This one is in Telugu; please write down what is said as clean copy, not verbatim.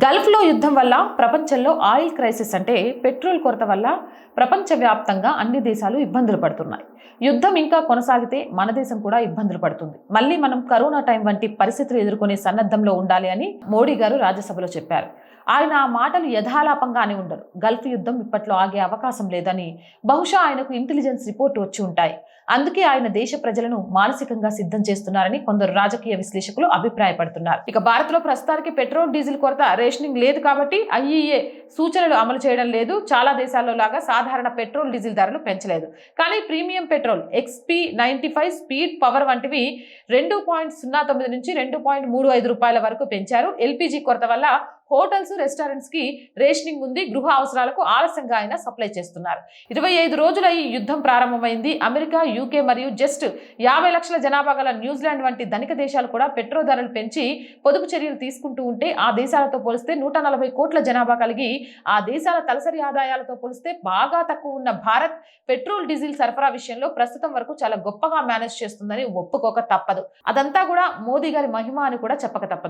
గల్ఫ్లో యుద్ధం వల్ల ప్రపంచంలో ఆయిల్ క్రైసిస్ అంటే పెట్రోల్ కొరత వల్ల ప్రపంచవ్యాప్తంగా అన్ని దేశాలు ఇబ్బందులు పడుతున్నాయి. యుద్ధం ఇంకా కొనసాగితే మన దేశం కూడా ఇబ్బందులు పడుతుంది. మళ్ళీ మనం కరోనా టైం వంటి పరిస్థితులు ఎదుర్కొనే సన్నద్ధంలో ఉండాలి అని మోడీ గారు రాజ్యసభలో చెప్పారు. ఆయన ఆ మాటలు యథాలాపంగానే ఉండరు. గల్ఫ్ యుద్ధం ఇప్పట్లో ఆగే అవకాశం లేదని, బహుశా ఆయనకు ఇంటెలిజెన్స్ రిపోర్టు వచ్చి ఉంటాయి. అందుకే ఆయన దేశ ప్రజలను మానసికంగా సిద్ధం చేస్తున్నారని కొందరు రాజకీయ విశ్లేషకులు అభిప్రాయపడుతున్నారు. ఇక భారత్ లో ప్రస్తుతానికి పెట్రోల్ డీజిల్ కొరత రేషనింగ్ లేదు కాబట్టి ఐఈఏ సూచనలు అమలు చేయడం లేదు. చాలా దేశాల్లో లాగా సాధారణ పెట్రోల్ డీజిల్ ధరలు పెంచలేదు. కానీ premium petrol XP95 speed power వంటివి 2.09 నుంచి 2.35 రూపాయల వరకు పెంచారు. ఎల్పీజీ కొరత వల్ల హోటల్స్, రెస్టారెంట్స్ కి రేషనింగ్ ఉంది. గృహ అవసరాలకు ఆలస్యంగా ఆయన సప్లై చేస్తున్నారు. 25 రోజుల ఈ యుద్ధం ప్రారంభమైంది. అమెరికా, యూకే మరియు జస్ట్ 50 లక్షల జనాభా గల న్యూజిలాండ్ వంటి ధనిక దేశాలు కూడా పెట్రోల్ ధరలు పెంచి పొదుపు చర్యలు తీసుకుంటూ ఉంటే, ఆ దేశాలతో పోలిస్తే 140 కోట్ల జనాభా కలిగి ఆ దేశాల తలసరి ఆదాయాలతో పోలిస్తే బాగా తక్కువ ఉన్న భారత్ పెట్రోల్ డీజిల్ సరఫరా విషయంలో ప్రస్తుతం వరకు చాలా గొప్పగా మేనేజ్ చేస్తుందని ఒప్పుకోక తప్పదు. అదంతా కూడా మోదీ గారి మహిమ అని కూడా చెప్పక తప్పదు.